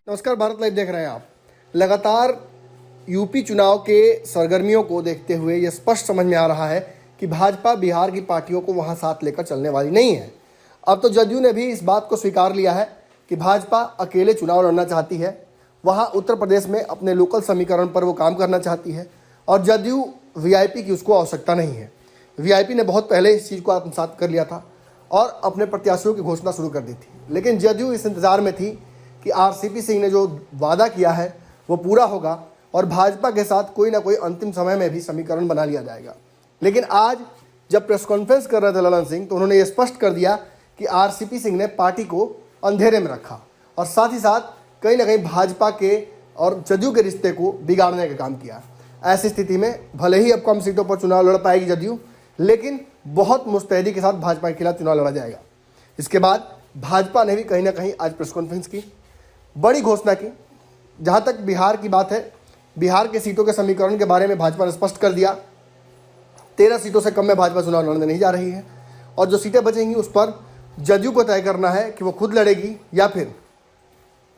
नमस्कार, भारत लाइव देख रहे हैं आप। लगातार यूपी चुनाव के सरगर्मियों को देखते हुए यह स्पष्ट समझ में आ रहा है कि भाजपा बिहार की पार्टियों को वहां साथ लेकर चलने वाली नहीं है। अब तो जदयू ने भी इस बात को स्वीकार लिया है कि भाजपा अकेले चुनाव लड़ना चाहती है। वहां उत्तर प्रदेश में अपने लोकल समीकरण पर वो काम करना चाहती है और जदयू वीआईपी की उसको आवश्यकता नहीं है। वीआईपी ने बहुत पहले इस चीज़ को आत्मसात कर लिया था और अपने प्रत्याशियों की घोषणा शुरू कर दी थी, लेकिन जदयू इस इंतजार में थी कि आरसीपी सिंह ने जो वादा किया है वो पूरा होगा और भाजपा के साथ कोई ना कोई अंतिम समय में भी समीकरण बना लिया जाएगा। लेकिन आज जब प्रेस कॉन्फ्रेंस कर रहे थे ललन सिंह, तो उन्होंने ये स्पष्ट कर दिया कि आरसीपी सिंह ने पार्टी को अंधेरे में रखा और साथ ही साथ कहीं ना कहीं भाजपा के और जदयू के रिश्ते को बिगाड़ने का काम किया। ऐसी स्थिति में भले ही अब कम सीटों पर चुनाव लड़ पाएगी जदयू, लेकिन बहुत मुस्तैदी के साथ भाजपा के खिलाफ चुनाव लड़ा जाएगा। इसके बाद भाजपा ने भी कहीं ना कहीं आज प्रेस कॉन्फ्रेंस की, बड़ी घोषणा की। जहां तक बिहार की बात है, बिहार के सीटों के समीकरण के बारे में भाजपा ने स्पष्ट कर दिया। 13 सीटों से कम में भाजपा चुनाव लड़ने नहीं जा रही है और जो सीटें बचेंगी उस पर जदयू को तय करना है कि वो खुद लड़ेगी या फिर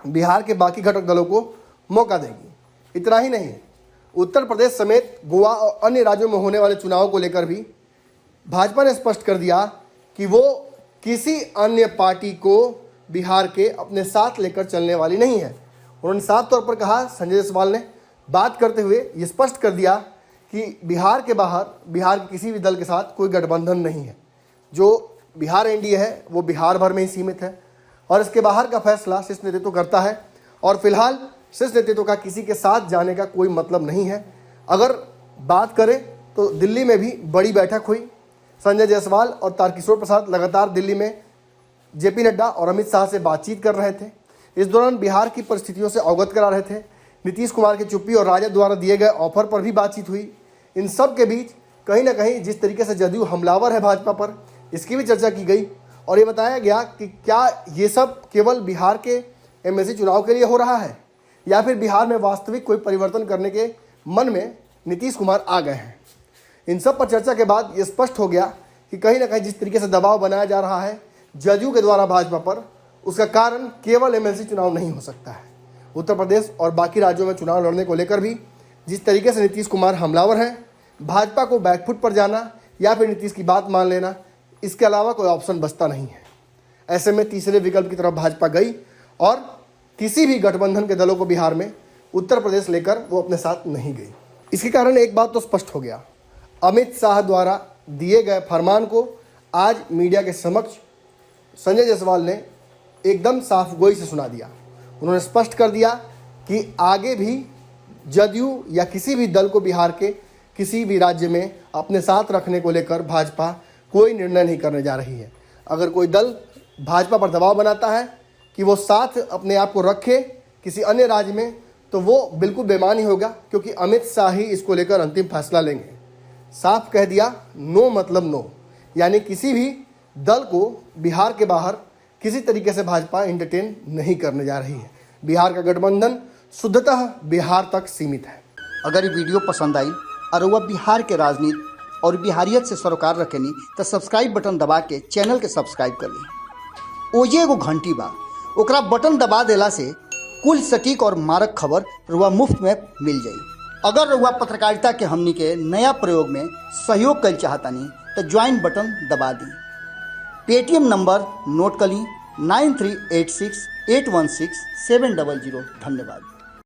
बिहार के बाकी घटक दलों को मौका देगी। इतना ही नहीं, उत्तर प्रदेश समेत गोवा और अन्य राज्यों में होने वाले चुनावों को लेकर भी भाजपा ने स्पष्ट कर दिया कि वो किसी अन्य पार्टी को बिहार के अपने साथ लेकर चलने वाली नहीं है। उन्होंने साफ तौर पर कहा, संजय जायसवाल ने बात करते हुए ये स्पष्ट कर दिया कि बिहार के बाहर बिहार के किसी भी दल के साथ कोई गठबंधन नहीं है। जो बिहार एनडीए है वो बिहार भर में ही सीमित है और इसके बाहर का फैसला शीर्ष नेतृत्व करता है और फिलहाल शीर्ष नेतृत्व का किसी के साथ जाने का कोई मतलब नहीं है। अगर बात करें तो दिल्ली में भी बड़ी बैठक हुई। संजय जायसवाल और तारकिशोर प्रसाद लगातार दिल्ली में जेपी नड्डा और अमित शाह से बातचीत कर रहे थे। इस दौरान बिहार की परिस्थितियों से अवगत करा रहे थे। नीतीश कुमार की चुप्पी और राजद द्वारा दिए गए ऑफर पर भी बातचीत हुई। इन सब के बीच कहीं ना कहीं जिस तरीके से जदयू हमलावर है भाजपा पर, इसकी भी चर्चा की गई और ये बताया गया कि क्या ये सब केवल बिहार के एमएलसी चुनाव के लिए हो रहा है या फिर बिहार में वास्तविक कोई परिवर्तन करने के मन में नीतीश कुमार आ गए हैं। इन सब पर चर्चा के बाद ये स्पष्ट हो गया कि कहीं ना कहीं जिस तरीके से दबाव बनाया जा रहा है जदयू के द्वारा भाजपा पर, उसका कारण केवल एमएलसी चुनाव नहीं हो सकता है। उत्तर प्रदेश और बाकी राज्यों में चुनाव लड़ने को लेकर भी जिस तरीके से नीतीश कुमार हमलावर हैं, भाजपा को बैकफुट पर जाना या फिर नीतीश की बात मान लेना, इसके अलावा कोई ऑप्शन बचता नहीं है। ऐसे में तीसरे विकल्प की तरफ भाजपा गई और किसी भी गठबंधन के दलों को बिहार में उत्तर प्रदेश लेकर वो अपने साथ नहीं गई। इसके कारण एक बात तो स्पष्ट हो गया, अमित शाह द्वारा दिए गए फरमान को आज मीडिया के समक्ष संजय जायसवाल ने एकदम साफ गोई से सुना दिया। उन्होंने स्पष्ट कर दिया कि आगे भी जदयू या किसी भी दल को बिहार के किसी भी राज्य में अपने साथ रखने को लेकर भाजपा कोई निर्णय नहीं करने जा रही है। अगर कोई दल भाजपा पर दबाव बनाता है कि वो साथ अपने आप को रखे किसी अन्य राज्य में, तो वो बिल्कुल बेईमानी होगा, क्योंकि अमित शाह ही इसको लेकर अंतिम फैसला लेंगे। साफ कह दिया, नो मतलब नो, यानी किसी भी दल को बिहार के बाहर किसी तरीके से भाजपा एंटरटेन नहीं करने जा रही है। बिहार का गठबंधन शुद्धतः बिहार तक सीमित है। अगर ये वीडियो पसंद आई और वह बिहार के राजनीति और बिहारियत से सरोकार रखेनी तो सब्सक्राइब बटन दबा के चैनल के सब्सक्राइब कर ली। ओजे एगो घंटी बा, ओकरा बटन दबा देला से कुल सटीक और मारक खबर रुआ मुफ्त में मिल जाई। अगर रुआ पत्रकारिता के हमनी के नया प्रयोग में सहयोग कर चाहतानी तो ज्वाइन बटन दबा दी। पेटीएम नंबर नोट कर ली 9386816700। धन्यवाद।